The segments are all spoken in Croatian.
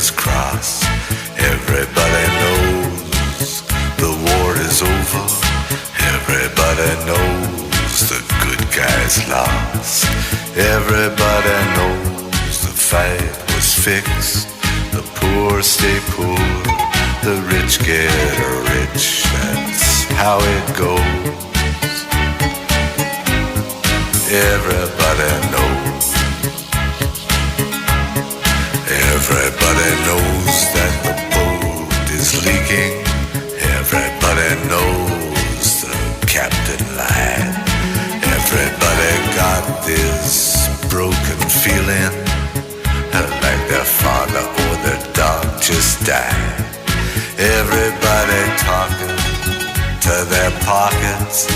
fingers crossed. Everybody knows the war is over. Everybody knows the good guys lost. Everybody knows the fight was fixed. The poor stay poor, the rich get rich. That's how it goes. Everybody knows. Everybody knows that the boat is leaking. Everybody knows the captain lied. Everybody got this broken feeling, like their father or their dog just died. Everybody talking to their pockets.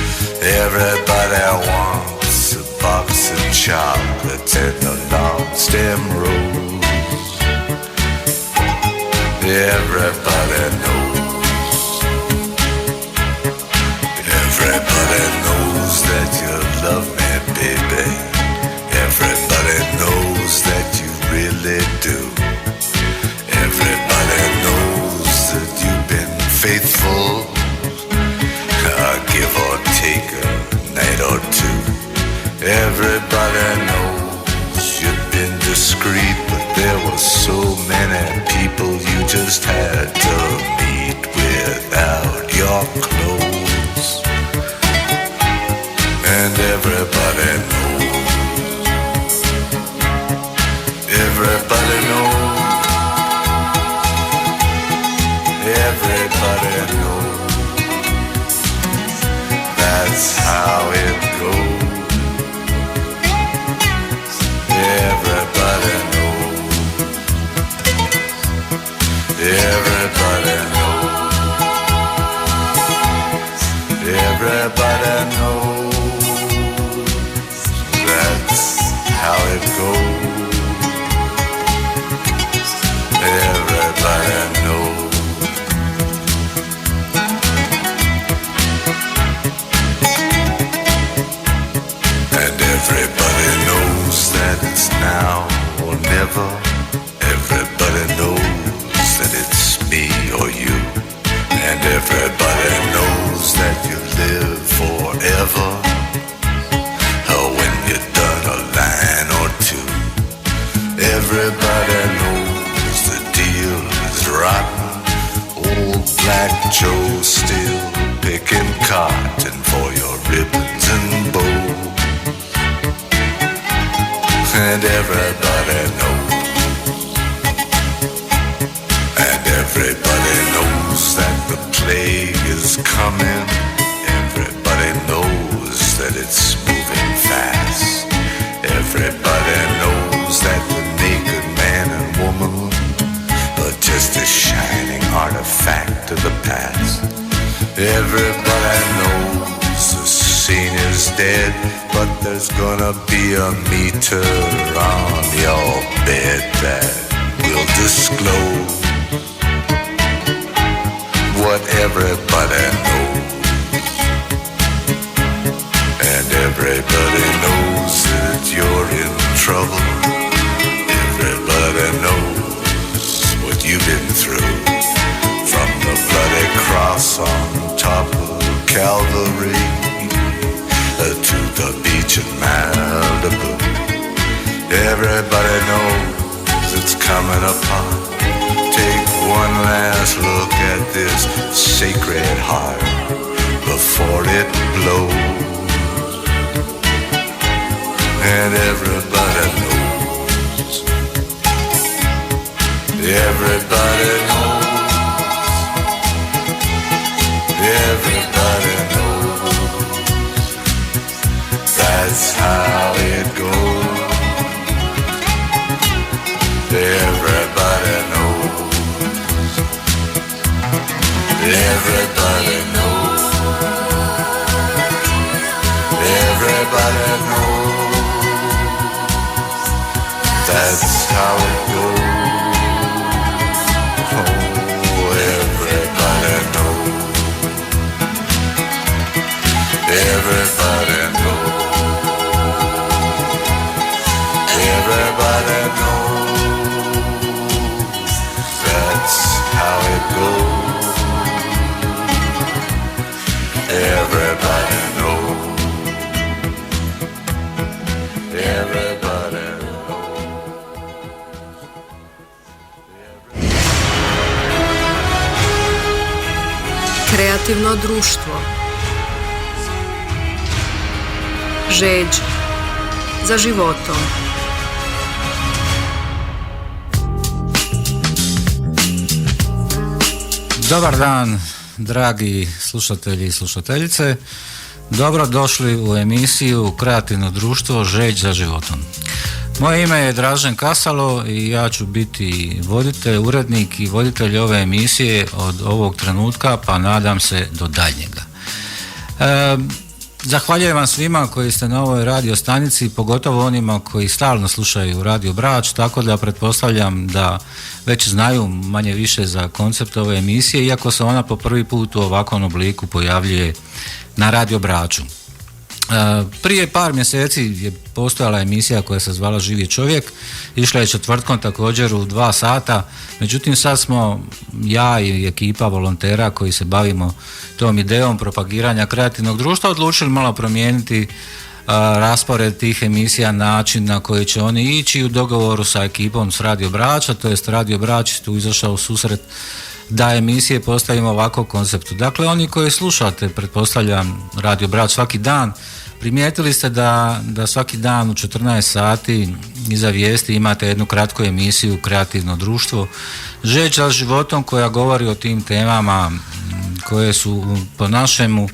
Everybody wants a box of chocolates and a long stem rose. Everybody knows. Everybody knows that you love me, baby. Everybody knows that you really do. Everybody knows that you've been faithful, give or take a night or two. Everybody knows you've been discreet, but there were so many people you just had to meet without your clothes. And everybody knows. Everybody knows. Everybody knows. That's how it goes. Everybody knows. Everybody knows. Everybody knows. That's how it goes. Everybody knows. And everybody knows that it's now or never. Everybody knows that it's me or you. And everybody knows that you live forever. Or when you're done a line or two. Everybody knows the deal is rotten. Old Black Joe still picking cotton for your ribbons and bows. And everybody knows. And everybody knows that the plague is coming. Everybody knows that it's moving fast. Everybody knows that the naked man and woman are just a shining artifact of the past. Everybody knows the scene is dead, but there's gonna be a meter on your bed that will disclose what everybody knows. And everybody knows that you're in trouble. Everybody knows what you've been through. From the bloody cross on top of Calvary to the beach in Malibu. Everybody knows it's coming upon. Take one last look at this sacred heart before it blows. And everybody knows. Everybody knows. Everybody knows. That's how it goes. Everybody knows. Everybody knows. Everybody knows. That's how it goes. Oh, everybody knows. Everybody knows. Everybody knows. Kreativno društvo. Žeđ za životom. Dobar dan, dragi slušatelji i slušateljice. Dobrodošli u emisiju Kreativno društvo Žeđ za životom. Moje ime je Dražen Kasalo i ja ću biti voditelj, urednik i voditelj ove emisije od ovog trenutka pa nadam se do daljnjega. Zahvaljujem vam svima koji ste na ovoj radio stanici, pogotovo onima koji stalno slušaju Radio Brač, tako da pretpostavljam da već znaju manje više za koncept ove emisije, iako se ona po prvi put u ovakvom obliku pojavljuje na Radio Braču. Prije par mjeseci je postojala emisija koja se zvala Živi čovjek, išla je četvrtkom također u 2 sata, međutim sad smo ja i ekipa volontera koji se bavimo tom idejom propagiranja kreativnog društva odlučili malo promijeniti raspored tih emisija, način na koji će oni ići u dogovoru sa ekipom s Radio Brača, to jest Radio Brač tu izašao u susret da emisije postavimo ovako konceptu. Dakle, oni koji slušate, pretpostavljam, Radio Brač svaki dan, primijetili ste da svaki dan u 14 sati iza vijesti imate jednu kratku emisiju Kreativno društvo Žeđ za životom, koja govori o tim temama koje su po našemu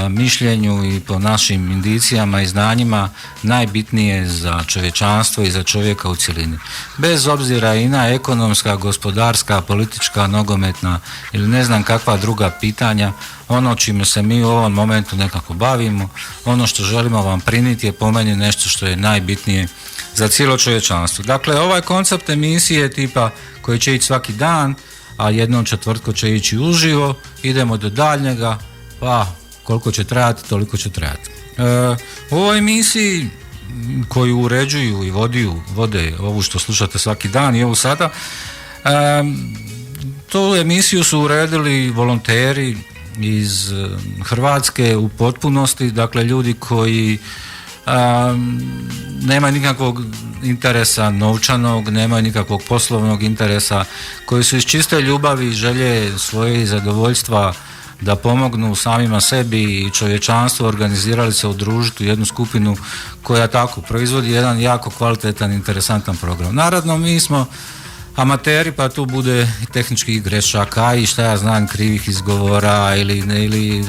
mišljenju i po našim indicijama i znanjima najbitnije za čovječanstvo i za čovjeka u cjelini. Bez obzira i na ekonomska, gospodarska, politička, nogometna ili ne znam kakva druga pitanja, ono čime se mi u ovom momentu nekako bavimo, ono što želimo vam prinijeti je po meni nešto što je najbitnije za cijelo čovječanstvo. Dakle, ovaj koncept emisije tipa koji će ići svaki dan, a jednom četvrtkom će ići uživo, idemo do daljnjega, pa koliko će trajati, toliko će trajati. U ovoj emisiji koju uređuju i vode ovu što slušate svaki dan i ovu sada, tu emisiju su uredili volonteri iz Hrvatske u potpunosti, dakle ljudi koji nemaju nikakvog interesa novčanog, nemaju nikakvog poslovnog interesa, koji su iz čiste ljubavi i želje svoje zadovoljstva da pomognu samima sebi i čovječanstvu, organizirali se udružiti u jednu skupinu koja tako proizvodi jedan jako kvalitetan, interesantan program. Naravno, mi smo amateri, pa tu bude i tehničkih grešaka i šta ja znam, krivih izgovora ili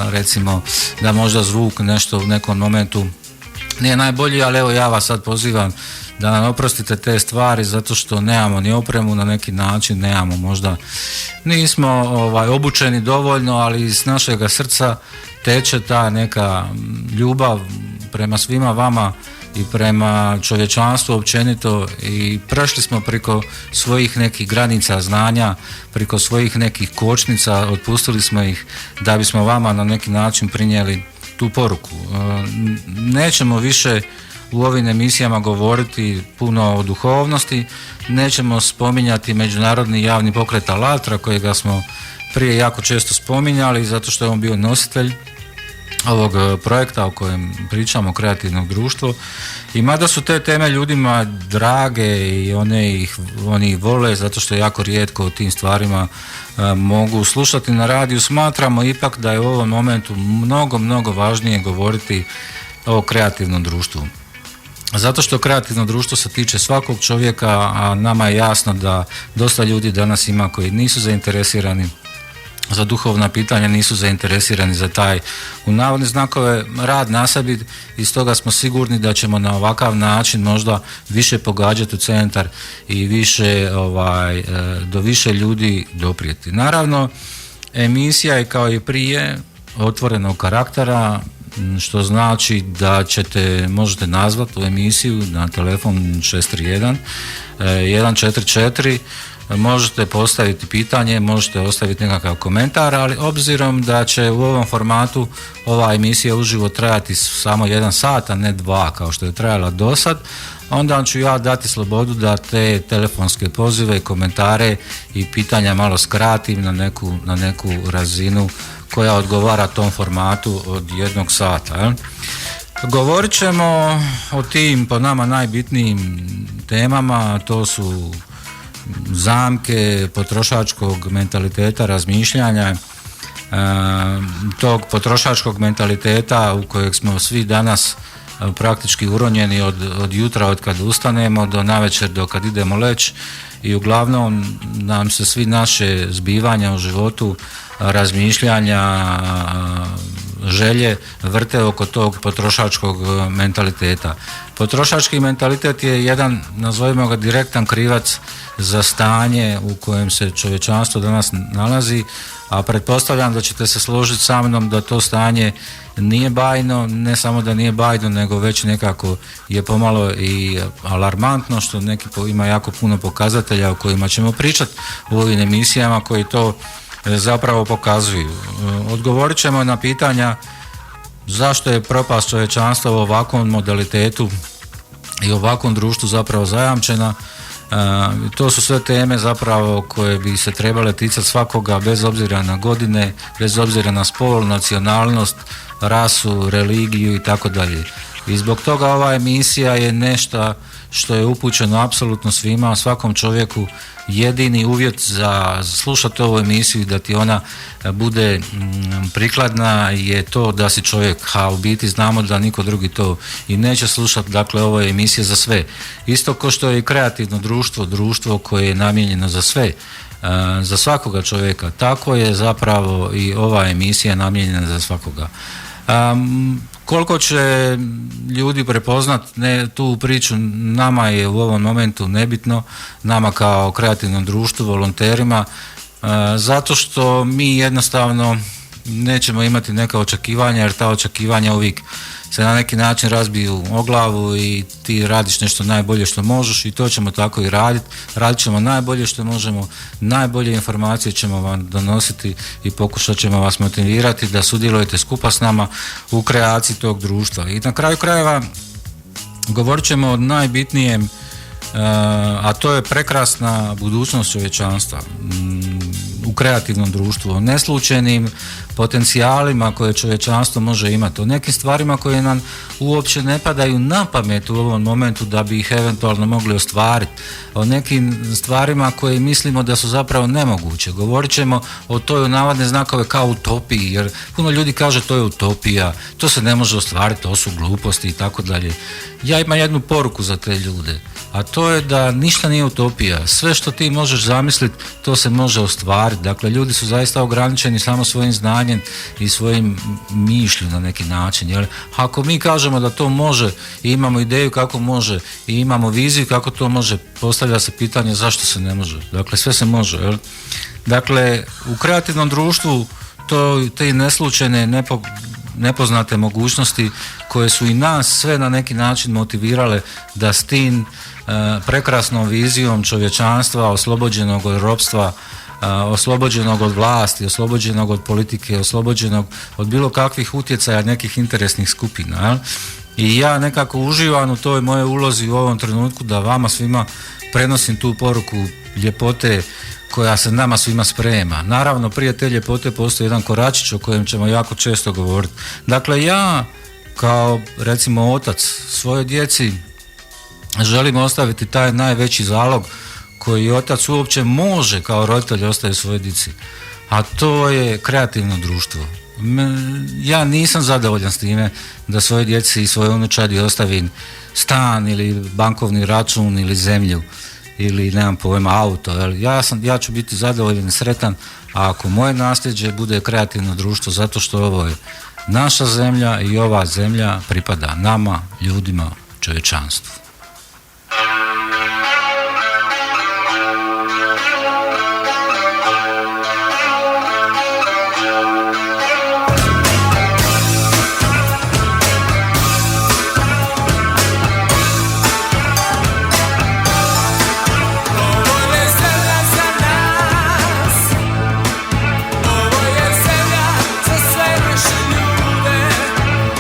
recimo da možda zvuk nešto u nekom momentu nije najbolji, ali evo ja vas sad pozivam da nam oprostite te stvari zato što nemamo ni opremu na neki način, nemamo možda, nismo obučeni dovoljno, ali iz našega srca teče ta neka ljubav prema svima vama i prema čovječanstvu općenito i prešli smo preko svojih nekih granica znanja, preko svojih nekih kočnica, otpustili smo ih da bismo vama na neki način prinijeli tu poruku. Nećemo više u ovim emisijama govoriti puno o duhovnosti, nećemo spominjati Međunarodni javni pokret Alatra kojega smo prije jako često spominjali zato što je on bio nositelj ovog projekta o kojem pričamo, Kreativno društvo, i mada su te teme ljudima drage i oni vole zato što jako rijetko o tim stvarima mogu slušati na radiju, smatramo ipak da je u ovom momentu mnogo važnije govoriti o kreativnom društvu. Zato što kreativno društvo se tiče svakog čovjeka, a nama je jasno da dosta ljudi danas ima koji nisu zainteresirani za duhovna pitanja, nisu zainteresirani za taj u navodne znakove rad na sebi i stoga smo sigurni da ćemo na ovakav način možda više pogađati u centar i više do više ljudi doprijeti. Naravno, emisija je kao i prije otvorenog karaktera, što znači da možete nazvati u emisiju na telefon 631 144, možete postaviti pitanje, možete ostaviti nekakav komentar, ali obzirom da će u ovom formatu ova emisija uživo trajati samo 1 sat, a ne 2 kao što je trajala do sad, onda ću ja dati slobodu da te telefonske pozive, komentare i pitanja malo skratim na neku razinu koja odgovara tom formatu od 1 sata. Govorit ćemo o tim po nama najbitnijim temama, to su zamke potrošačkog mentaliteta razmišljanja, tog potrošačkog mentaliteta u kojeg smo svi danas praktički uronjeni od jutra, od kad ustanemo do navečer, do kad idemo leći, i uglavnom nam se svi naše zbivanja u životu, razmišljanja, želje vrte oko tog potrošačkog mentaliteta. Potrošački mentalitet je jedan, nazovimo ga, direktan krivac za stanje u kojem se čovječanstvo danas nalazi, a pretpostavljam da ćete se složiti sa mnom da to stanje nije bajno, ne samo da nije bajno, nego već nekako je pomalo i alarmantno, što neki ima jako puno pokazatelja o kojima ćemo pričati u ovim emisijama koji to zapravo pokazuju. Odgovorit ćemo na pitanja zašto je propast čovječanstva u ovakvom modalitetu i ovakvom društvu zapravo zajamčena. To su sve teme zapravo koje bi se trebale ticati svakoga, bez obzira na godine, bez obzira na spol, nacionalnost, rasu, religiju i tako dalje. I zbog toga ova emisija je nešto što je upućeno apsolutno svima, svakom čovjeku. Jedini uvjet za slušati ovu emisiju i da ti ona bude prikladna je to da si čovjek, a u biti znamo da niko drugi to i neće slušati. Dakle, ovo je emisija za sve. Isto kao što je i kreativno društvo koje je namijenjeno za sve, za svakoga čovjeka, tako je zapravo i ova emisija namijenjena za svakoga. Koliko će ljudi prepoznat tu priču, nama je u ovom momentu nebitno, nama kao kreativnom društvu, volonterima, zato što mi jednostavno nećemo imati neka očekivanja, jer ta očekivanja uvijek se na neki način razbiju o glavu i ti radiš nešto najbolje što možeš i to ćemo tako i raditi. Radit ćemo najbolje što možemo, najbolje informacije ćemo vam donositi i pokušat ćemo vas motivirati da sudjelujete skupa s nama u kreaciji tog društva. I na kraju krajeva govorit ćemo o najbitnijem, a to je prekrasna budućnost čovječanstva u kreativnom društvu, o neslučajnim potencijalima koje čovječanstvo može imati, o nekim stvarima koje nam uopće ne padaju na pamet u ovom momentu da bi ih eventualno mogli ostvariti, o nekim stvarima koje mislimo da su zapravo nemoguće. Govorit ćemo o toj, navodne znakove, kao utopiji, jer puno ljudi kaže to je utopija, to se ne može ostvariti, to su gluposti i tako dalje. Ja imam jednu poruku za te ljude, a to je da ništa nije utopija. Sve što ti možeš zamisliti, to se može ostvariti. Dakle, ljudi su zaista ograničeni samo svojim znanjem i svojim mišlju na neki način. Jer ako mi kažemo da to može i imamo ideju kako može i imamo viziju kako to može, postavlja se pitanje zašto se ne može. Dakle, sve se može. Jel? Dakle, u kreativnom društvu te neslučajne, nepoznate mogućnosti koje su i nas sve na neki način motivirale da s tim prekrasnom vizijom čovječanstva oslobođenog od ropstva, oslobođenog od vlasti, oslobođenog od politike, oslobođenog od bilo kakvih utjecaja nekih interesnih skupina. Jel? I ja nekako uživam u toj moje ulozi u ovom trenutku da vama svima prenosim tu poruku ljepote koja se nama svima sprema. Naravno, prije te ljepote postoji jedan koračić o kojem ćemo jako često govoriti. Dakle, ja kao recimo otac svojoj djeci želim ostaviti taj najveći zalog koji otac uopće može kao roditelj ostaviti svojoj djeci, a to je kreativno društvo. Ja nisam zadovoljan s time da svojoj djeci i svojoj unučadi ostavim stan ili bankovni račun ili zemlju ili nemam pojma auto. Ja ću biti zadovoljan i sretan ako moje nasljeđe bude kreativno društvo, zato što ovo je naša zemlja i ova zemlja pripada nama, ljudima, čovječanstvu.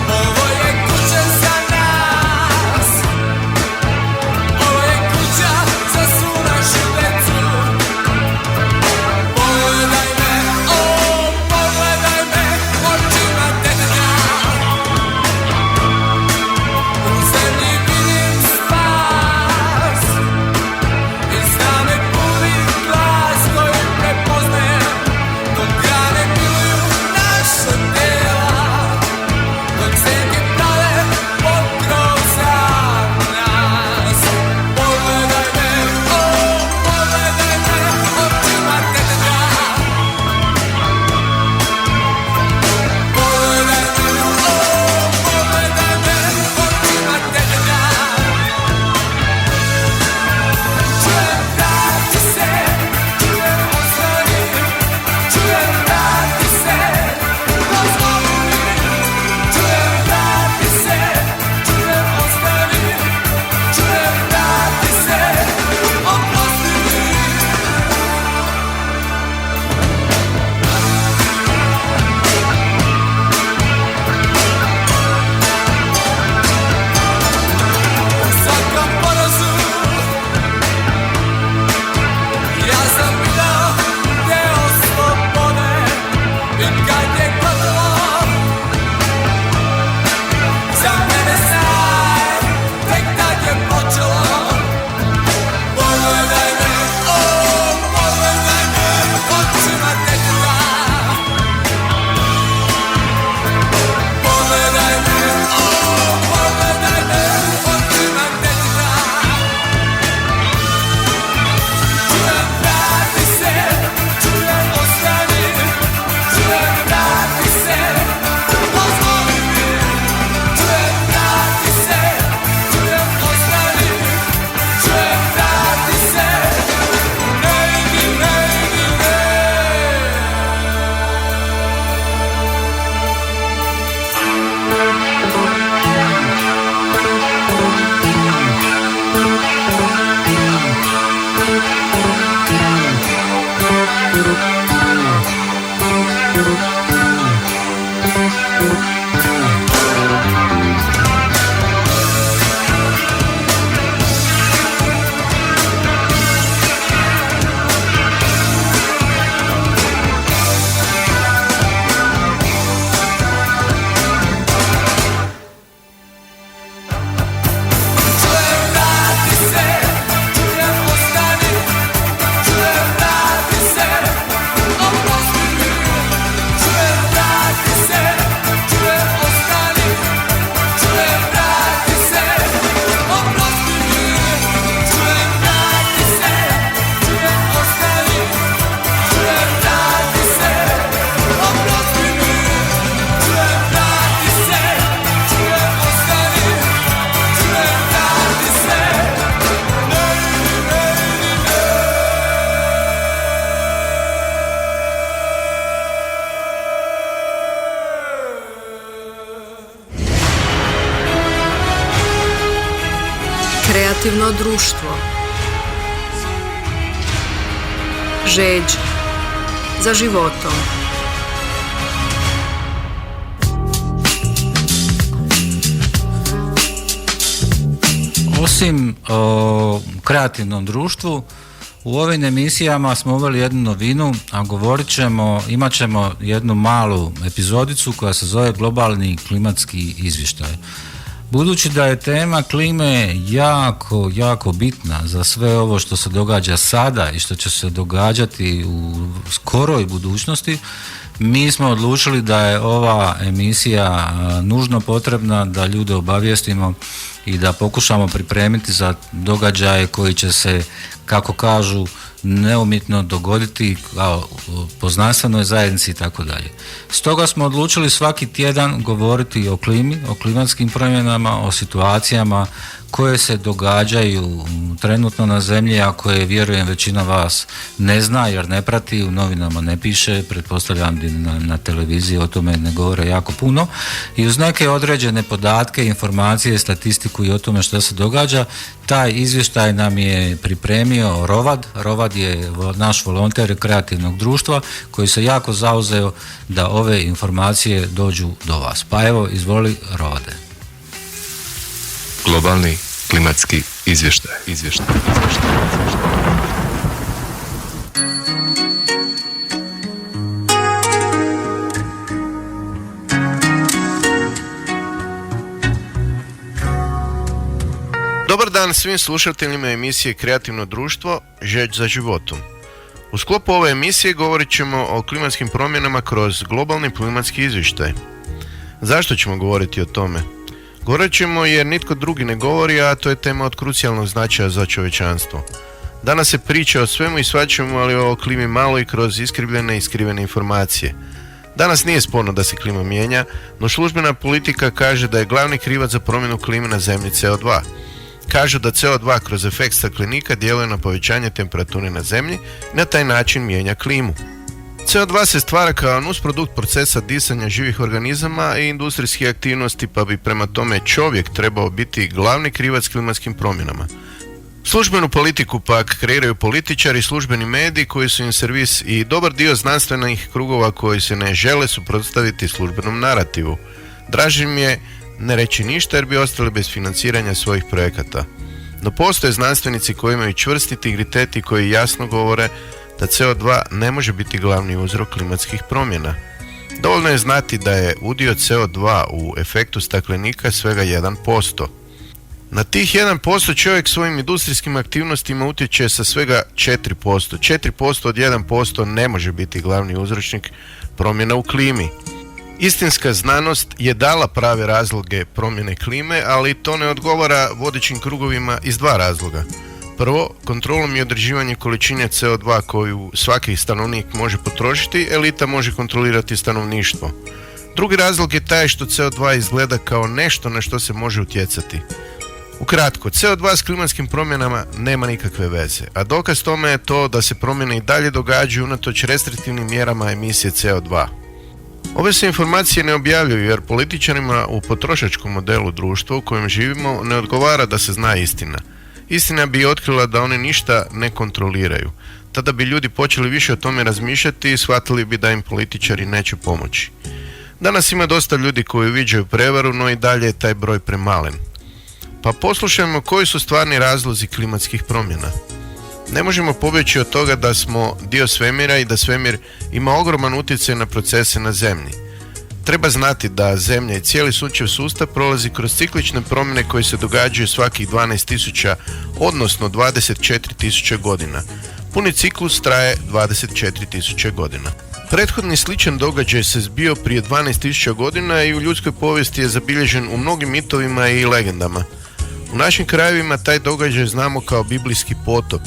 Ovo je kuća za nas. crno društvo, žeđ za životom. Osim o kreativnom društvu, u ovim emisijama smo uveli jednu novinu, a imat ćemo jednu malu epizodicu koja se zove globalni klimatski izvještaj. Budući da je tema klime jako, jako bitna za sve ovo što se događa sada i što će se događati u skoroj budućnosti, mi smo odlučili da je ova emisija nužno potrebna da ljude obavijestimo i da pokušamo pripremiti za događaje koji će se, kako kažu, neumitno dogoditi po znanstvenoj zajednici i tako dalje. Stoga smo odlučili svaki tjedan govoriti o klimi, o klimatskim promjenama, o situacijama koje se događaju trenutno na zemlji, a koje vjerujem većina vas ne zna jer ne prati, u novinama ne piše, pretpostavljam na televiziji o tome ne govore jako puno, i uz neke određene podatke, informacije, statistiku i o tome što se događa, taj izvještaj nam je pripremio Rovad. Rovad je naš volonter kreativnog društva koji se jako zauzeo da ove informacije dođu do vas. Pa evo, izvoli Rovade. Globalni klimatski izvještaj. Dobar dan svim slušateljima emisije Kreativno društvo, žeđ za životom. U sklopu ove emisije govorit ćemo o klimatskim promjenama kroz globalni klimatski izvještaj. Zašto ćemo govoriti o tome? Govorit ćemo jer nitko drugi ne govori, a to je tema od krucijalnog značaja za čovječanstvo. Danas se priča o svemu i svačemu, ali o klimi malo i kroz iskrivljene i skrivene informacije. Danas nije sporno da se klima mijenja, no službena politika kaže da je glavni krivac za promjenu klime na zemlji CO2. Kažu da CO2 kroz efekt staklenika djeluje na povećanje temperature na zemlji i na taj način mijenja klimu. CO2 se stvara kao nusprodukt procesa disanja živih organizama i industrijskih aktivnosti, pa bi prema tome čovjek trebao biti glavni krivac klimatskim promjenama. Službenu politiku pak kreiraju političari, službeni mediji koji su im servis i dobar dio znanstvenih krugova koji se ne žele suprotstaviti službenom narativu. Draže im je ne reći ništa jer bi ostali bez financiranja svojih projekata. No postoje znanstvenici koji imaju čvrsti integritet i koji jasno govore da CO2 ne može biti glavni uzrok klimatskih promjena. Dovoljno je znati da je udio CO2 u efektu staklenika svega 1%. Na tih 1% čovjek svojim industrijskim aktivnostima utječe sa svega 4%. 4% od 1% ne može biti glavni uzročnik promjena u klimi. Istinska znanost je dala prave razloge promjene klime, ali to ne odgovara vodećim krugovima iz dva razloga. Prvo, kontrolom i određivanjem količine CO2 koju svaki stanovnik može potrošiti, elita može kontrolirati stanovništvo. Drugi razlog je taj što CO2 izgleda kao nešto na što se može utjecati. Ukratko, CO2 s klimatskim promjenama nema nikakve veze, a dokaz tome je to da se promjene i dalje događaju unatoč restriktivnim mjerama emisije CO2. Ove se informacije ne objavljuju jer političarima u potrošačkom modelu društva u kojem živimo ne odgovara da se zna istina. Istina bi otkrila da oni ništa ne kontroliraju. Tada bi ljudi počeli više o tome razmišljati i shvatili bi da im političari neće pomoći. Danas ima dosta ljudi koji uviđaju prevaru, no i dalje je taj broj premalen. Pa poslušajmo koji su stvarni razlozi klimatskih promjena. Ne možemo pobjeći od toga da smo dio svemira i da svemir ima ogroman utjecaj na procese na zemlji. Treba znati da Zemlja i cijeli sunčev sustav prolazi kroz ciklične promjene koje se događaju svakih 12.000, odnosno 24.000 godina. Puni ciklus traje 24.000 godina. Prethodni sličan događaj se zbio prije 12.000 godina i u ljudskoj povijesti je zabilježen u mnogim mitovima i legendama. U našim krajevima taj događaj znamo kao biblijski potop.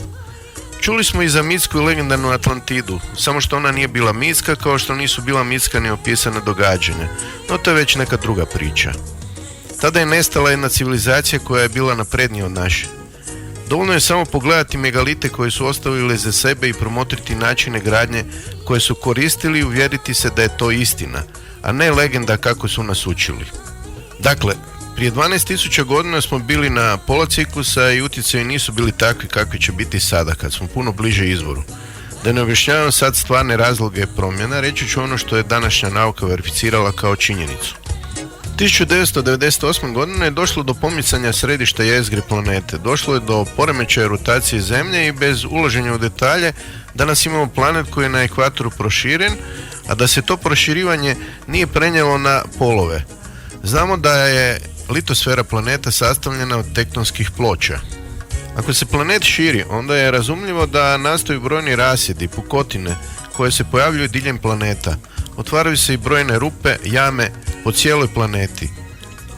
Čuli smo i za mitsku i legendarnu Atlantidu, samo što ona nije bila mitska kao što nisu bila mitska ni opisana događanja, no to je već neka druga priča. Tada je nestala jedna civilizacija koja je bila naprednija od naše. Dovoljno je samo pogledati megalite koje su ostavili za sebe i promotriti načine gradnje koje su koristili i uvjeriti se da je to istina, a ne legenda kako su nas učili. Dakle, Prije 12.000 godina smo bili na pola ciklusa i utjecaji nisu bili takvi kakvi će biti sada, kad smo puno bliže izvoru. Da ne objašnjavam sad stvarne razloge promjena, reći ću ono što je današnja nauka verificirala kao činjenicu. 1998. godine je došlo do pomicanja središta jezgre planete. Došlo je do poremećaja rotacije Zemlje i bez ulaženja u detalje danas imamo planet koji je na ekvatoru proširen, a da se to proširivanje nije prenijelo na polove. Znamo da je litosfera planeta sastavljena od tektonskih ploča. Ako se planet širi, onda je razumljivo da nastaju brojni rasjedi, pukotine, koje se pojavljuju diljem planeta. Otvaraju se i brojne rupe, jame po cijeloj planeti.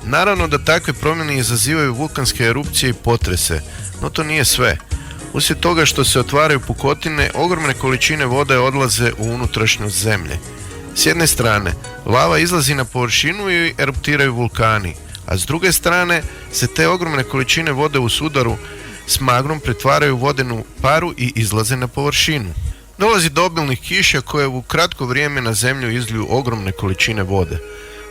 Naravno da takve promjene izazivaju vulkanske erupcije i potrese, no to nije sve. Uslijed toga što se otvaraju pukotine, ogromne količine vode odlaze u unutrašnjost Zemlje. S jedne strane, lava izlazi na površinu i eruptiraju vulkani, a s druge strane se te ogromne količine vode u sudaru s magmom pretvaraju u vodenu paru i izlaze na površinu. Dolazi do obilnih kiša koje u kratko vrijeme na Zemlju izliju ogromne količine vode.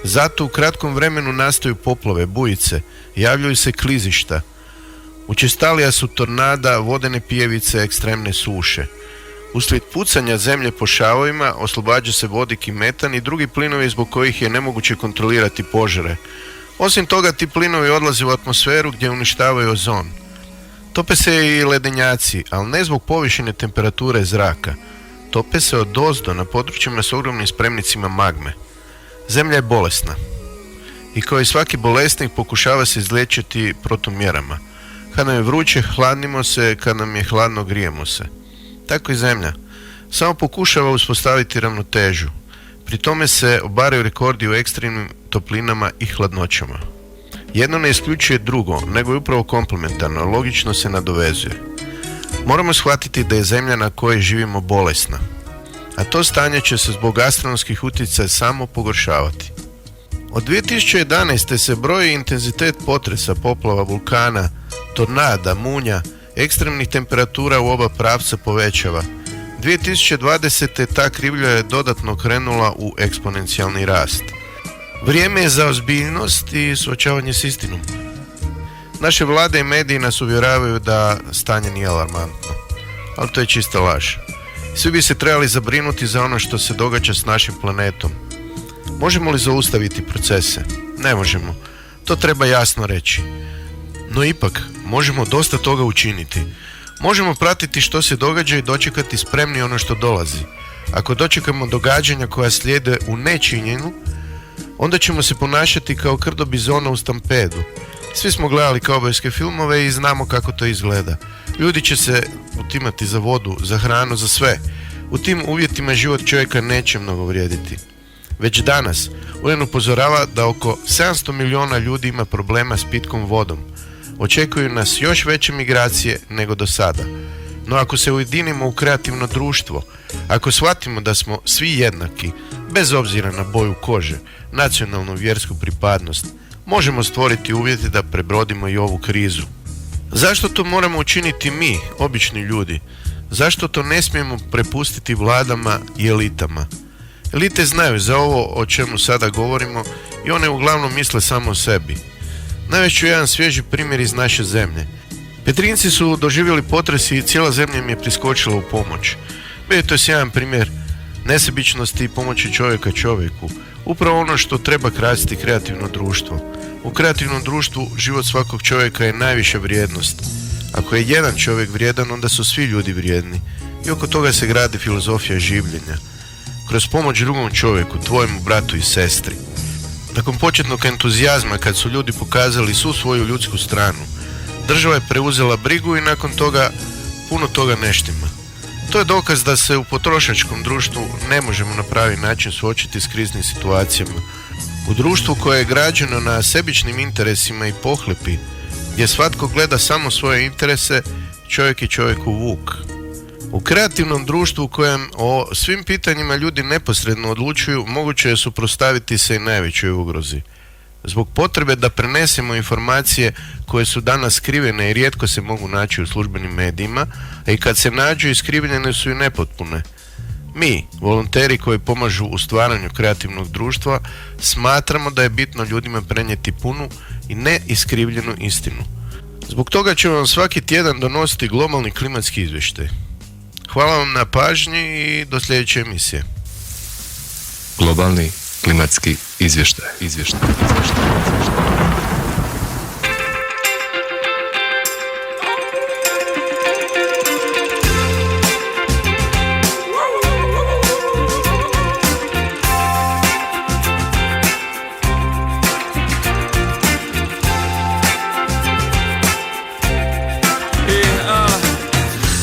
Zato u kratkom vremenu nastaju poplave, bujice, javljaju se klizišta. Učestalija su tornada, vodene pijevice, ekstremne suše. Uslijed pucanja Zemlje po šavovima oslobađa se vodik i metan i drugi plinovi zbog kojih je nemoguće kontrolirati požare. Osim toga, ti plinovi odlaze u atmosferu gdje uništavaju ozon. Tope se i ledenjaci, ali ne zbog povišene temperature zraka. Tope se odozdo na područjima s ogromnim spremnicima magme. Zemlja je bolesna. I kao i svaki bolesnik pokušava se izliječiti protumjerama. Kad nam je vruće, hladnimo se, kad nam je hladno, grijemo se. Tako i Zemlja. Samo pokušava uspostaviti ravnotežu. Pri tome se obaraju rekordi u ekstremnim toplinama i hladnoćama. Jedno ne isključuje drugo, nego je upravo komplementarno, logično se nadovezuje. Moramo shvatiti da je Zemlja na kojoj živimo bolesna, a to stanje će se zbog astronomskih utjecaja samo pogoršavati. Od 2011. se broj i intenzitet potresa, poplava, vulkana, tornada, munja, ekstremnih temperatura u oba pravca povećava. 2020. ta krivlja je dodatno krenula u eksponencijalni rast. Vrijeme je za ozbiljnost i suočavanje s istinom. Naše vlade i mediji nas uvjeravaju da stanje nije alarmantno, ali to je čista laž. Svi bi se trebali zabrinuti za ono što se događa s našim planetom. Možemo li zaustaviti procese? Ne možemo. To treba jasno reći. No ipak, možemo dosta toga učiniti. Možemo pratiti što se događa i dočekati spremni ono što dolazi. Ako dočekamo događanja koja slijede u nečinjenju, onda ćemo se ponašati kao krdo bizona u stampedu. Svi smo gledali kaubojske filmove i znamo kako to izgleda. Ljudi će se utimati za vodu, za hranu, za sve. U tim uvjetima život čovjeka neće mnogo vrijediti. Već danas UN upozorava da oko 700 milijuna ljudi ima problema s pitkom vodom. Očekuju nas još veće migracije nego do sada. No ako se ujedinimo u kreativno društvo, ako shvatimo da smo svi jednaki, bez obzira na boju kože, nacionalnu vjersku pripadnost, možemo stvoriti uvjete da prebrodimo i ovu krizu. Zašto to moramo učiniti mi, obični ljudi? Zašto to ne smijemo prepustiti vladama i elitama? Elite znaju za ovo o čemu sada govorimo i one uglavnom misle samo o sebi. Navest ću jedan svježi primjer iz naše zemlje. Petrinjci su doživjeli potres i cijela zemlja im je priskočila u pomoć. Bio je to sjajan primjer nesebičnosti i pomoći čovjeka čovjeku. Upravo ono što treba krasiti kreativno društvo. U kreativnom društvu život svakog čovjeka je najviša vrijednost. Ako je jedan čovjek vrijedan, onda su svi ljudi vrijedni. I oko toga se gradi filozofija življenja. Kroz pomoć drugom čovjeku, tvojemu bratu i sestri. Nakon početnog entuzijazma, kad su ljudi pokazali svu svoju ljudsku stranu, država je preuzela brigu i nakon toga puno toga ne štima. To je dokaz da se u potrošačkom društvu ne možemo na pravi način suočiti s kriznim situacijama. U društvu koje je građeno na sebičnim interesima i pohlepi, gdje svatko gleda samo svoje interese, čovjek je čovjeku vuk. U kreativnom društvu u kojem o svim pitanjima ljudi neposredno odlučuju, moguće je suprotstaviti se i najvećoj ugrozi. Zbog potrebe da prenesemo informacije koje su danas skrivene i rijetko se mogu naći u službenim medijima, a i kad se nađu iskrivljene su i nepotpune. Mi, volonteri koji pomažu u stvaranju kreativnog društva, smatramo da je bitno ljudima prenijeti punu i ne iskrivljenu istinu. Zbog toga ćemo vam svaki tjedan donositi globalni klimatski izvještaj. Hvala vam na pažnji i do sljedeće emisije. Globalni klimatski izvještaj.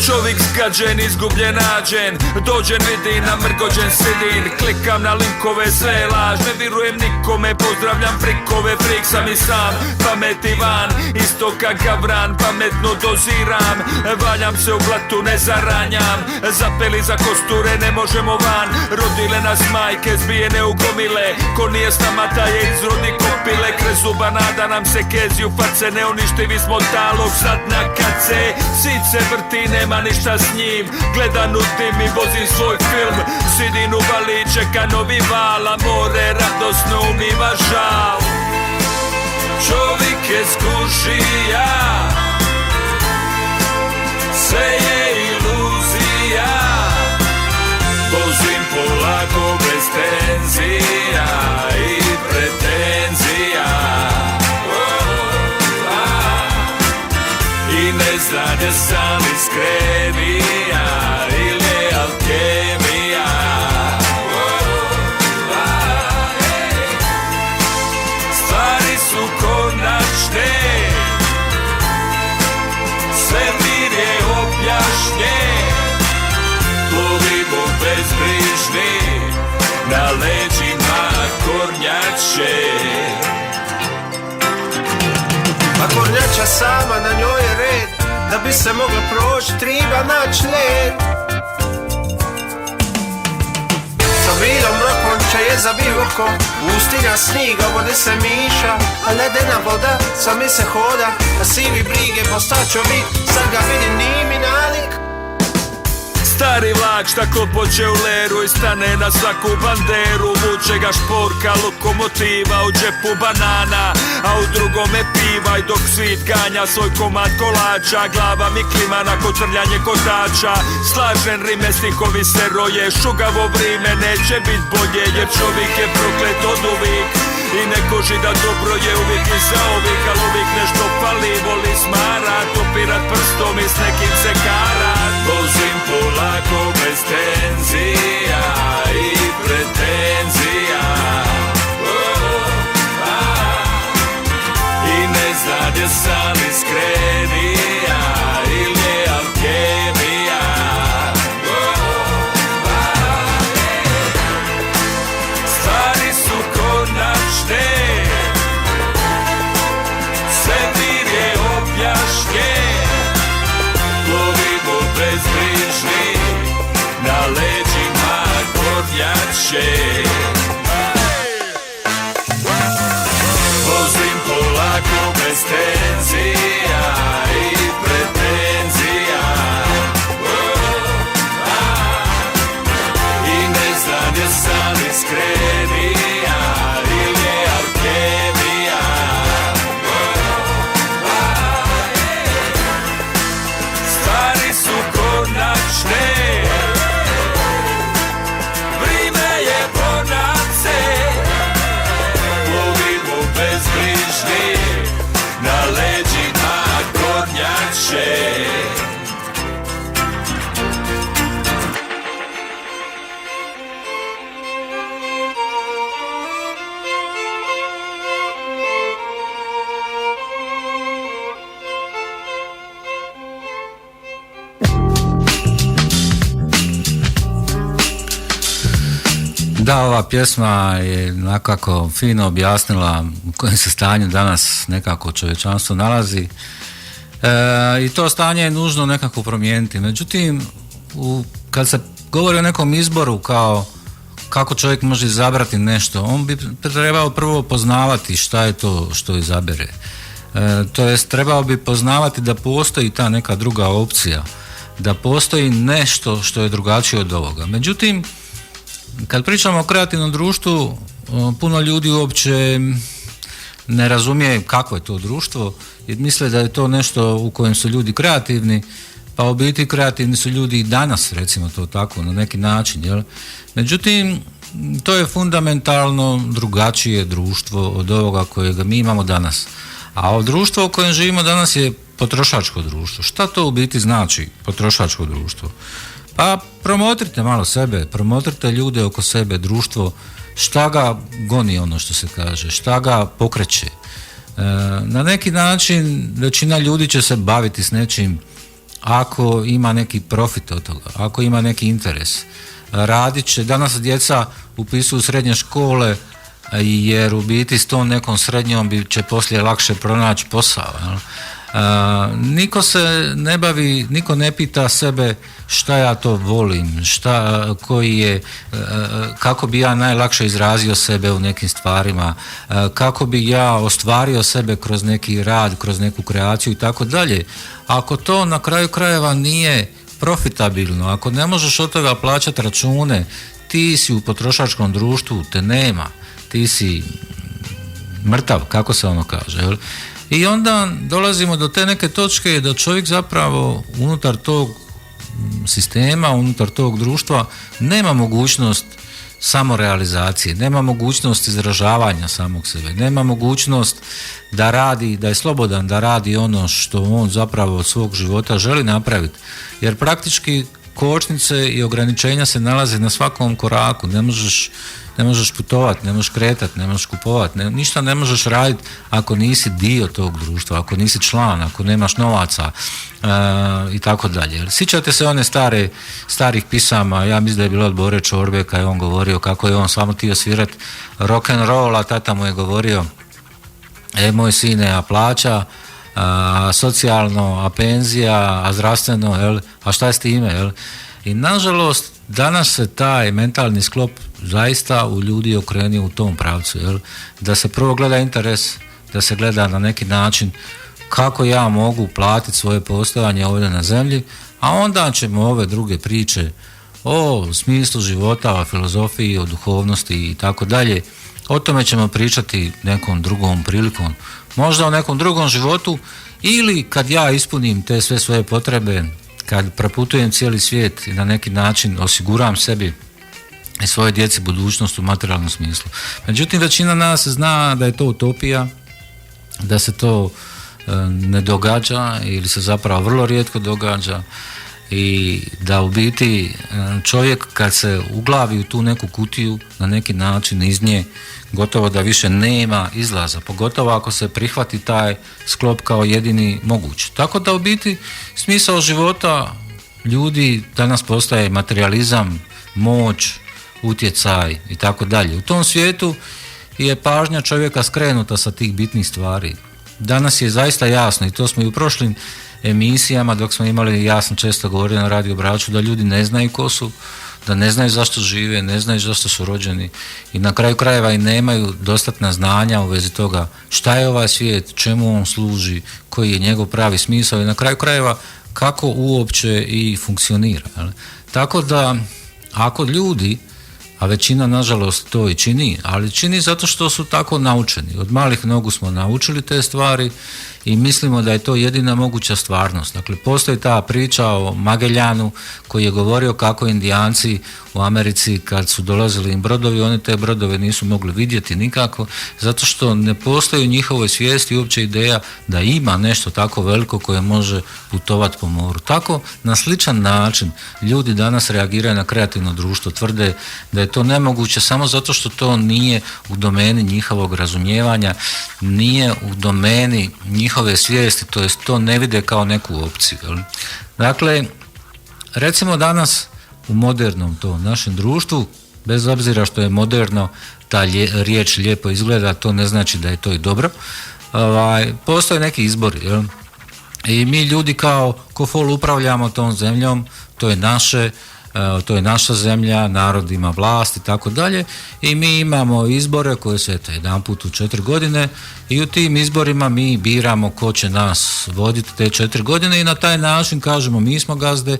Čovjek zgađen, izgubljen, nađen, dođen, vidim, namrgođen, sidim, klikam na linkove, sve je laž, ne vjerujem nikome, pozdravljam frikove, frik sam i sam, pameti van, isto kak gavran, pametno doziram, valjam se u blatu, ne zaranjam, zapeli za kosture, ne možemo van, rodile nas majke, zbijene u gomile, ko nije s nama taj je izrodi kopile, krez zuba nada nam se kezi u face, neuništivi smo talog, sad na kace, sit se vrti, nema ništa s njim, gledam u tim i vozim svoj film, sidim u bali, čeka novi val, a more radosno umiva žal. Čovjek je skušija, sve je iluzija, vozim polako bez tenzija i pretenzija. I ne zna da sam iskrenija ili je alkemija. Stvari su konačne, svemir je objašnjen, plovimo bezbrižni, na leđima kornjače. A kornjača sama, na njoj je red, da bi se moglo proći, treba naći led. Sa bilom rokom je za biloko, pustinja sniga, vode se miša, a ledena voda sami se hoda, a sivi brige postaćo vi, sad ga vidim nije mi nalik. Stari vlak šta klopoće u leru i stane na svaku banderu, vuče ga šporka, lokomotiva, u džepu banana, a u drugome piva, i dok svit ganja svoj komad kolača, glava mi klima nakon trljanje kotača, slažen rime stikovi se roje, šugavo vrime neće bit bolje, jer čovjek je proklet od uvijek i neko žida dobro je uvijek i za uvijek, al uvijek nešto fali, voli smarat, opirat prstom i s nekim se karat. Vozim polako bez tenzija i pretenzija, i ne zna da sam iskrenija ili je alkemija. Stvari su konačne, svemir je objašnjen, plovimo bezbrižni, na leđima kornjače. Vozim polako bez tenzija i pretenzija, i ne znam da sam iskrenija ili je alkemija. Stvari su konačne, vrime je bonace, plovimo bezbrižni, na leđima kornjače. Da, ova pjesma je nekako fino objasnila u kojem se stanju danas nekako čovječanstvo nalazi. I to stanje je nužno nekako promijeniti. Međutim, kad se govori o nekom izboru kao kako čovjek može izabrati nešto, on bi trebao prvo poznavati šta je to što izabere. To jest trebao bi poznavati da postoji ta neka druga opcija. da postoji nešto što je drugačije od ovoga. Međutim, kad pričamo o kreativnom društvu, puno ljudi uopće ne razumije kakvo je to društvo i misle da je to nešto u kojem su ljudi kreativni, pa u biti kreativni su ljudi i danas, recimo to tako, na neki način. Jel? Međutim, to je fundamentalno drugačije društvo od ovoga kojega mi imamo danas. A ovo društvo u kojem živimo danas je potrošačko društvo. Šta to u biti znači potrošačko društvo? Pa promotrite malo sebe, promotrite ljude oko sebe, društvo, šta ga goni, ono što se kaže, šta ga pokreće. Na neki način većina ljudi će se baviti s nečim ako ima neki profit od toga, ako ima neki interes. Radit će, danas djeca upisuju srednje škole jer u biti s tom nekom srednjom će poslije lakše pronaći posao. Jel? Niko se ne bavi, niko ne pita sebe šta ja to volim, kako bi ja najlakše izrazio sebe u nekim stvarima, kako bi ja ostvario sebe kroz neki rad, kroz neku kreaciju i tako dalje. Ako to na kraju krajeva nije profitabilno, ako ne možeš od toga plaćati račune, ti si u potrošačkom društvu, te nema, ti si mrtav, kako se ono kaže, jel? I onda dolazimo do te neke točke da čovjek zapravo unutar tog sistema, unutar tog društva nema mogućnost samorealizacije, nema mogućnost izražavanja samog sebe, nema mogućnost da radi, da je slobodan da radi ono što on zapravo od svog života želi napraviti. Jer praktički kočnice i ograničenja se nalaze na svakom koraku, ne možeš putovati, ne možeš kretati, ne možeš kupovati, ništa ne možeš raditi ako nisi dio tog društva, ako nisi član, ako nemaš novaca i tako dalje. Sjećate se one starih pisama, ja mislim da je bilo od Bore Čorbeka, je on govorio kako je on samo htio svirati rock and roll, a tata mu je govorio moj sine, a plaća, a socijalno, a penzija, a zdravstveno, jel? A šta je s time? Jel? I nažalost danas se taj mentalni sklop zaista u ljudi okrenio u tom pravcu, jel? Da se prvo gleda interes, da se gleda na neki način kako ja mogu platiti svoje postojanje ovdje na zemlji, a onda ćemo ove druge priče o smislu života, o filozofiji, o duhovnosti i tako dalje, o tome ćemo pričati nekom drugom prilikom, možda o nekom drugom životu, ili kad ja ispunim te sve svoje potrebe, kad proputujem cijeli svijet i na neki način osiguram sebi i svoje djeci budućnost u materijalnom smislu. Međutim, većina nas zna da je to utopija, da se to ne događa ili se zapravo vrlo rijetko događa i da u biti čovjek kad se uglavi u tu neku kutiju na neki način iz nje gotovo da više nema izlaza, pogotovo ako se prihvati taj sklop kao jedini moguć. Tako da u biti smisao života ljudi danas postaje materijalizam, moć, utjecaj i tako dalje. U tom svijetu je pažnja čovjeka skrenuta sa tih bitnih stvari. Danas je zaista jasno, i to smo i u prošlim emisijama dok smo imali, ja sam često govorio na Radio Braču, da ljudi ne znaju ko su, da ne znaju zašto žive, ne znaju zašto su rođeni i na kraju krajeva i nemaju dostatna znanja u vezi toga šta je ovaj svijet, čemu on služi, koji je njegov pravi smisao i na kraju krajeva kako uopće i funkcionira. Tako da ako ljudi, a većina nažalost to i čini, ali čini zato što su tako naučeni. Od malih nogu smo naučili te stvari i mislimo da je to jedina moguća stvarnost. Dakle, postoji ta priča o Magellanu koji je govorio kako Indijanci u Americi kad su dolazili im brodovi, oni te brodove nisu mogli vidjeti nikako, zato što ne postoji u njihovoj svijesti uopće ideja da ima nešto tako veliko koje može putovati po moru. Tako, na sličan način ljudi danas reagiraju na kreativno društvo, tvrde da je to nemoguće samo zato što to nije u domeni njihovog razumijevanja, nije u domeni njihove svijesti, to jest to ne vide kao neku opciju. Dakle, recimo danas u modernom to našem društvu, bez obzira što je moderno, ta riječ lijepo izgleda, to ne znači da je to i dobro, postoje neki izbori, jel? I mi ljudi kao ko fol upravljamo tom zemljom, to je naše, to je naša zemlja, narod ima vlast i tako dalje i mi imamo izbore koje se jedanput u 4 godine i u tim izborima mi biramo ko će nas voditi te 4 godine i na taj način kažemo mi smo gazde,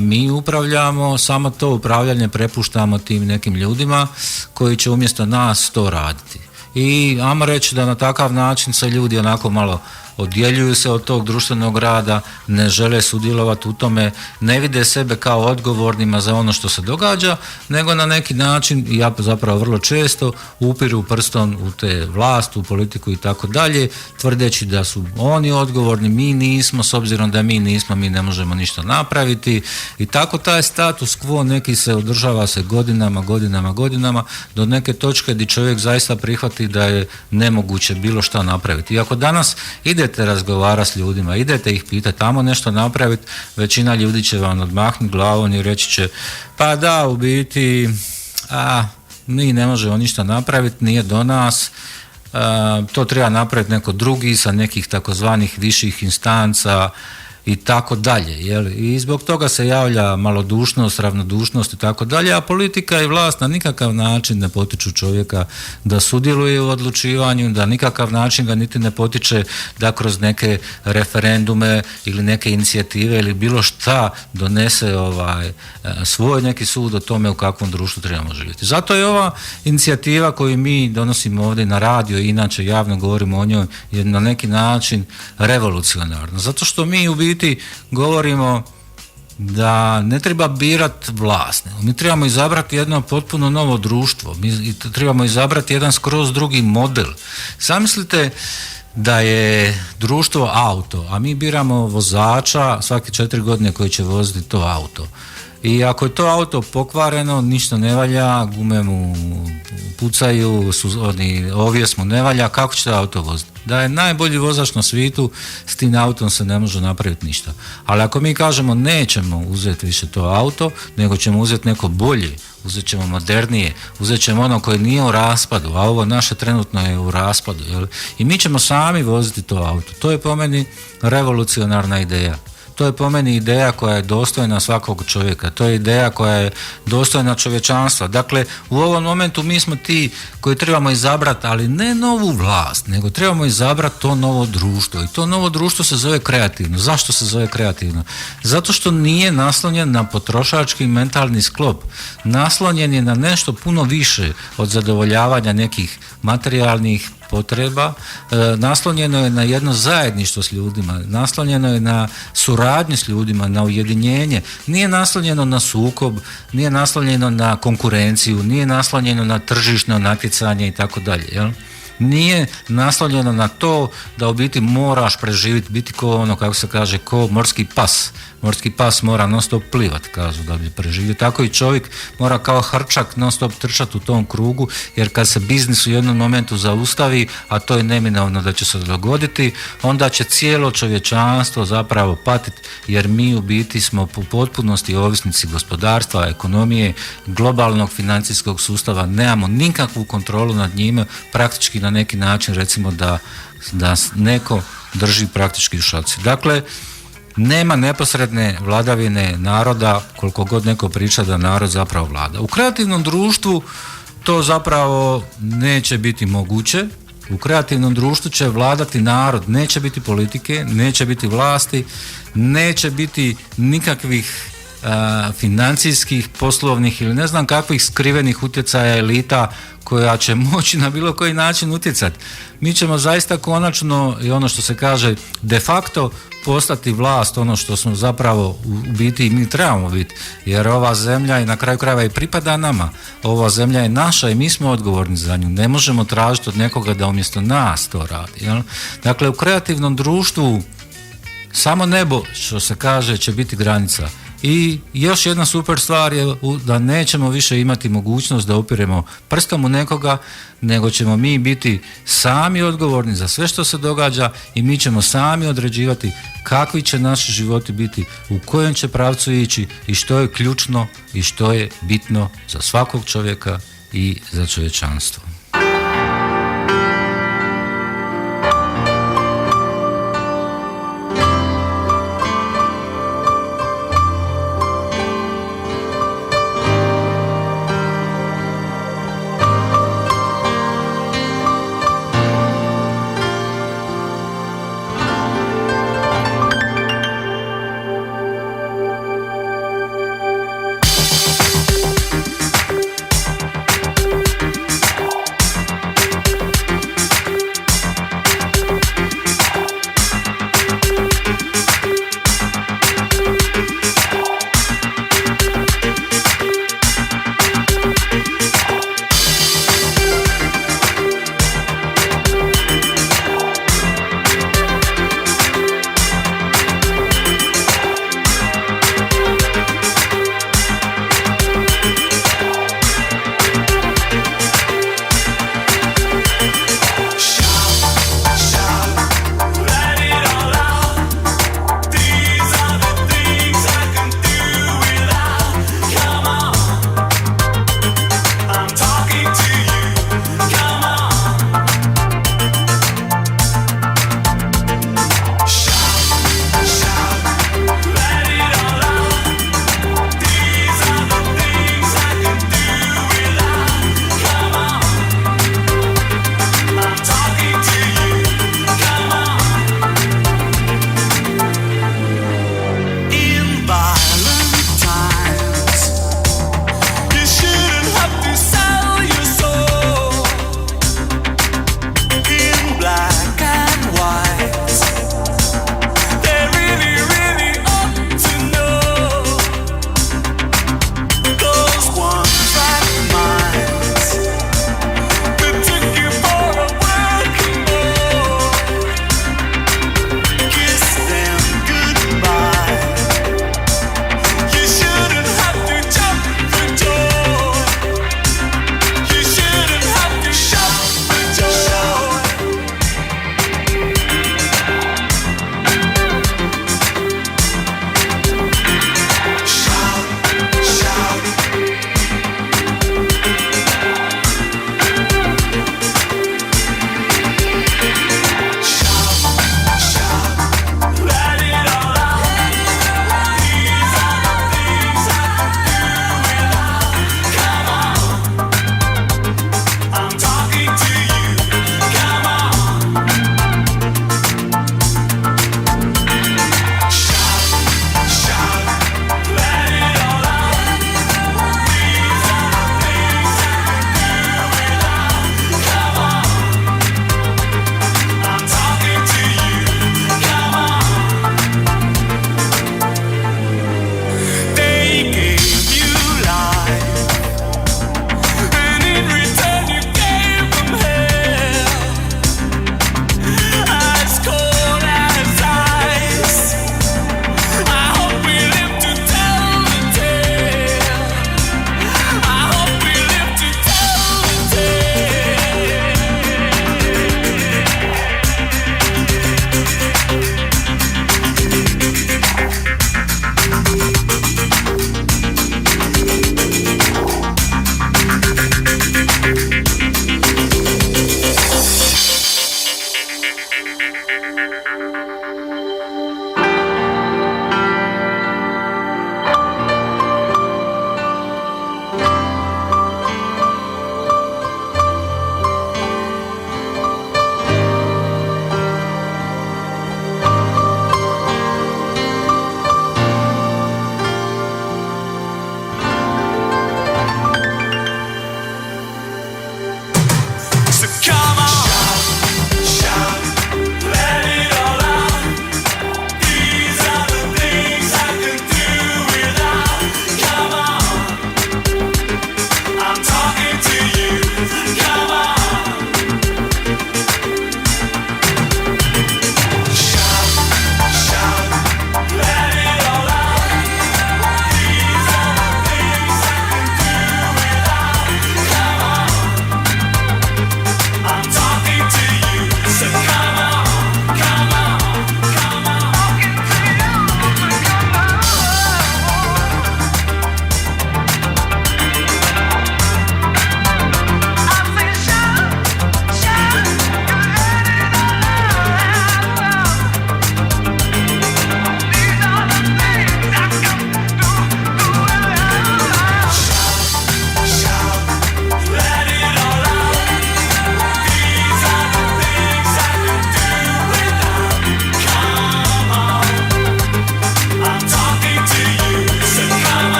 mi upravljamo, samo to upravljanje prepuštamo tim nekim ljudima koji će umjesto nas to raditi. I ajmo reći da na takav način se ljudi onako malo odjeljuju se od tog društvenog rada, ne žele sudjelovati u tome, ne vide sebe kao odgovornima za ono što se događa, nego na neki način, i ja zapravo vrlo često, upiru prstom u te vlast, u politiku i tako dalje, tvrdeći da su oni odgovorni, mi nismo, s obzirom da mi nismo, mi ne možemo ništa napraviti i tako taj status quo neki se održava se godinama do neke točke gdje čovjek zaista prihvati da je nemoguće bilo šta napraviti. I ako danas idete razgovarati s ljudima, idete ih pitati tamo nešto napraviti, većina ljudi će vam odmahnuti glavom i reći će pa da, u biti mi ne možemo ništa napraviti, nije do nas, to treba napraviti neko drugi sa nekih takozvanih viših instanca i tako dalje. I zbog toga se javlja malodušnost, ravnodušnost i tako dalje, a politika i vlast na nikakav način ne potiču čovjeka da sudjeluje u odlučivanju, da nikakav način ga niti ne potiče da kroz neke referendume ili neke inicijative ili bilo šta donese svoj neki sud o tome u kakvom društvu trebamo živjeti. Zato je ova inicijativa koju mi donosimo ovdje na radio i inače javno govorimo o njoj je na neki način revolucionarna. Zato što mi u biti govorimo da ne treba birati vlast, mi trebamo izabrati jedno potpuno novo društvo, mi trebamo izabrati jedan skroz drugi model. Zamislite da je društvo auto, a mi biramo vozača svake 4 godine koji će voziti to auto. I ako je to auto pokvareno, ništa ne valja, gume mu pucaju, ovijes mu ne valja, kako će to auto voziti? Da je najbolji vozač na svijetu, s tim autom se ne može napraviti ništa. Ali ako mi kažemo nećemo uzeti više to auto, nego ćemo uzeti neko bolje, uzet ćemo modernije, uzet ćemo ono koje nije u raspadu, a ovo naše trenutno je u raspadu. I mi ćemo sami voziti to auto. To je po meni revolucionarna ideja. To je po meni ideja koja je dostojna svakog čovjeka, to je ideja koja je dostojna čovječanstva. Dakle, u ovom momentu mi smo ti koji trebamo izabrati, ali ne novu vlast, nego trebamo izabrati to novo društvo. I to novo društvo se zove kreativno. Zašto se zove kreativno? Zato što nije naslonjen na potrošački mentalni sklop. Naslonjen je na nešto puno više od zadovoljavanja nekih materijalnih potreba, naslonjeno je na jedno zajedništvo s ljudima, naslonjeno je na suradnju s ljudima, na ujedinjenje, nije naslonjeno na sukob, nije naslonjeno na konkurenciju, nije naslonjeno na tržišno natjecanje i tako dalje. Nije naslonjeno na to da u biti moraš preživjeti, biti kako se kaže, ko morski pas. Morski pas mora non stop plivat, kažu, da bi preživio. Tako i čovjek mora kao hrčak non stop trčati u tom krugu, jer kad se biznis u jednom momentu zaustavi, a to je neminovno da će se dogoditi, onda će cijelo čovječanstvo zapravo patiti, jer mi u biti smo u potpunosti ovisnici gospodarstva, ekonomije, globalnog financijskog sustava, nemamo nikakvu kontrolu nad njime, praktički na neki način recimo da neko drži praktički u šaci. Dakle, nema neposredne vladavine naroda, koliko god neko priča da narod zapravo vlada. U kreativnom društvu to zapravo neće biti moguće. U kreativnom društvu će vladati narod, neće biti politike, neće biti vlasti, neće biti nikakvih financijskih, poslovnih ili ne znam kakvih skrivenih utjecaja elita koja će moći na bilo koji način utjecati. Mi ćemo zaista konačno, i ono što se kaže de facto, postati vlast, ono što smo zapravo u biti mi trebamo biti, jer ova zemlja i na kraju krajeva i pripada nama. Ova zemlja je naša i mi smo odgovorni za nju. Ne možemo tražiti od nekoga da umjesto nas to radi. Jel? Dakle, u kreativnom društvu samo nebo, što se kaže, će biti granica. I još jedna super stvar je da nećemo više imati mogućnost da upiremo prstom u nekoga, nego ćemo mi biti sami odgovorni za sve što se događa i mi ćemo sami određivati kakvi će naši životi biti, u kojem će pravcu ići i što je ključno i što je bitno za svakog čovjeka i za čovječanstvo.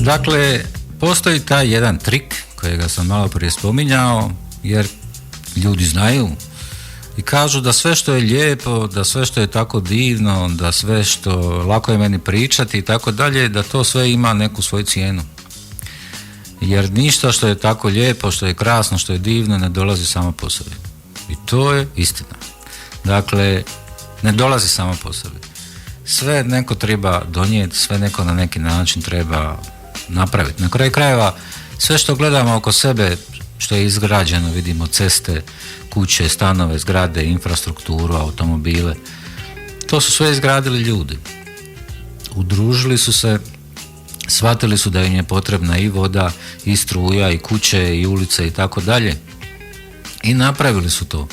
Dakle, postoji taj jedan trik kojega sam malo prije spominjao, jer ljudi znaju i kažu da sve što je lijepo, da sve što je tako divno, da sve što lako je meni pričati i tako dalje, da to sve ima neku svoju cijenu. Jer ništa što je tako lijepo, što je krasno, što je divno ne dolazi samo po sebi. I to je istina. Dakle, ne dolazi samo po sebi. Sve neko treba donijeti, sve neko na neki način treba napraviti. Na kraju krajeva, sve što gledamo oko sebe, što je izgrađeno, vidimo ceste, kuće, stanove, zgrade, infrastrukturu, automobile, to su sve izgradili ljudi. Udružili su se, shvatili su da im je potrebna i voda, i struja, i kuće, i ulice i tako dalje. I napravili su to.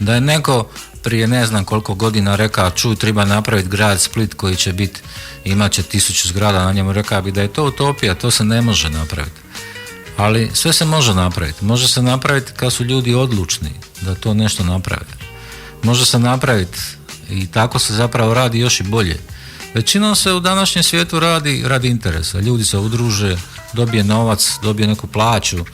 Da je neko prije ne znam koliko godina rekao, čuj, treba napraviti grad Split koji će biti, imat će 1000 zgrada na njemu, rekao bi da je to utopija, to se ne može napraviti. Ali sve se može napraviti. Može se napraviti kad su ljudi odlučni da to nešto naprave. Može se napraviti i tako se zapravo radi još i bolje. Većinom se u današnjem svijetu radi interesa. Ljudi se udruže, dobije novac, dobije neku plaću,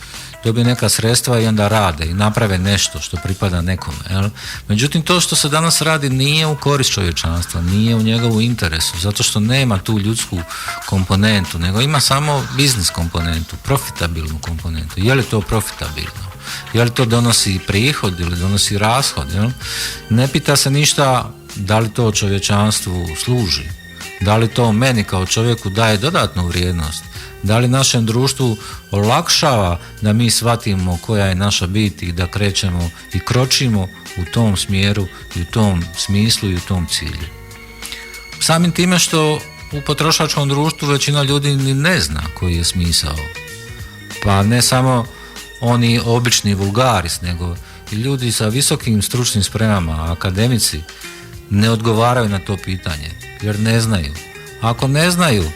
dobije neka sredstva i onda rade i naprave nešto što pripada nekome. Jel? Međutim, to što se danas radi nije u korist čovječanstva, nije u njegovu interesu, zato što nema tu ljudsku komponentu, nego ima samo biznis komponentu, profitabilnu komponentu. Je li to profitabilno? Je li to donosi prihod ili donosi rashod? Jel? Ne pita se ništa da li to čovječanstvu služi, da li to meni kao čovjeku daje dodatnu vrijednost, da li našem društvu olakšava da mi shvatimo koja je naša bit i da krećemo i kročimo u tom smjeru i u tom smislu i u tom cilju. Samim time što u potrošačkom društvu većina ljudi ni ne zna koji je smisao. Pa ne samo oni obični vulgaris, nego i ljudi sa visokim stručnim spremama, akademici, ne odgovaraju na to pitanje jer ne znaju. Ako ne znaju,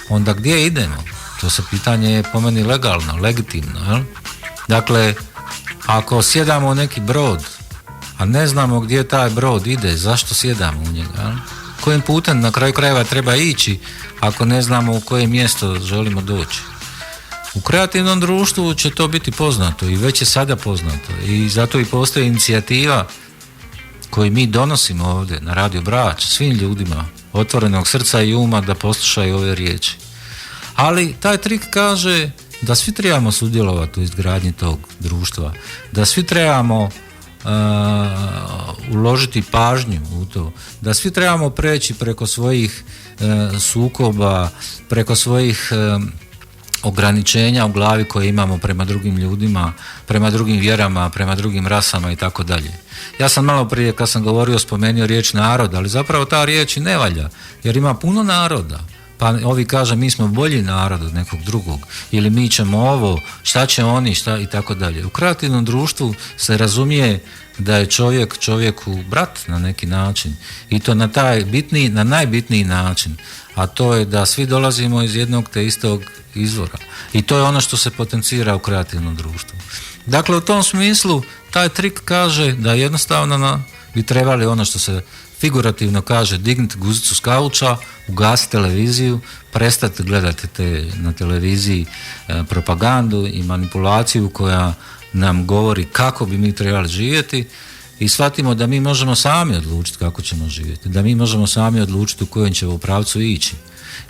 onda gdje idemo? To se pitanje je po meni legalno, legitimno. Jel? Dakle, ako sjedamo u neki brod, a ne znamo gdje taj brod ide, zašto sjedamo u njega? Jel? Kojim putem na kraju krajeva treba ići ako ne znamo u koje mjesto želimo doći? U kreativnom društvu će to biti poznato i već je sada poznato i zato i postoji inicijativa koju mi donosimo ovdje na Radio Brač svim ljudima otvorenog srca i uma da poslušaju ove riječi. Ali taj trik kaže da svi trebamo sudjelovati u izgradnji tog društva, da svi trebamo uložiti pažnju u to, da svi trebamo preći preko svojih sukoba, preko svojih ograničenja u glavi koje imamo prema drugim ljudima, prema drugim vjerama, prema drugim rasama i tako dalje. Ja sam malo prije kad sam govorio spomenuo riječ narod, ali zapravo ta riječ i ne valja, jer ima puno naroda. Pa ovi kaže mi smo bolji narod od nekog drugog ili mi ćemo ovo, šta će oni, šta i tako dalje. U kreativnom društvu se razumije da je čovjek čovjeku brat na neki način i to na najbitniji način, a to je da svi dolazimo iz jednog te istog izvora i to je ono što se potencira u kreativnom društvu. Dakle, u tom smislu taj trik kaže da jednostavno bi trebali ono što se figurativno kaže digniti guzicu s kauča, ugasiti televiziju, prestati gledati na televiziji propagandu i manipulaciju koja nam govori kako bi mi trebali živjeti i shvatimo da mi možemo sami odlučiti kako ćemo živjeti, da mi možemo sami odlučiti u kojem ćemo pravcu ići.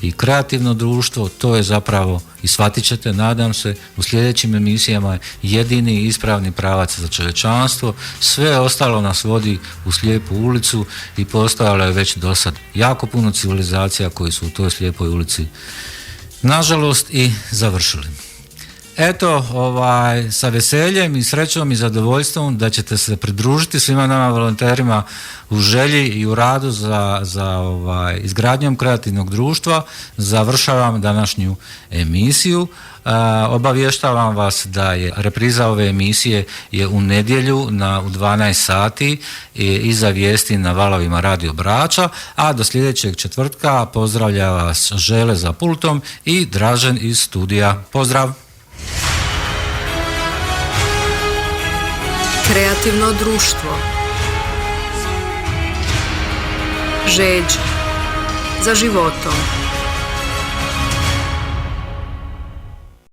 I kreativno društvo, to je zapravo, i shvatit ćete, nadam se, u sljedećim emisijama jedini ispravni pravac za čovječanstvo. Sve ostalo nas vodi u slijepu ulicu i postojalo je već do sad jako puno civilizacija koji su u toj slijepoj ulici nažalost i završili. Eto, sa veseljem i srećom i zadovoljstvom da ćete se pridružiti svima nama volonterima u želji i u radu za izgradnjom kreativnog društva. Završavam današnju emisiju. Obavještavam vas da je repriza ove emisije je u nedjelju u 12 sati iza vijesti na valovima Radio Brača, a do sljedećeg četvrtka pozdravlja vas Žele za pultom i Dražen iz studija. Pozdrav! Kreativno društvo. Žeđ za životom.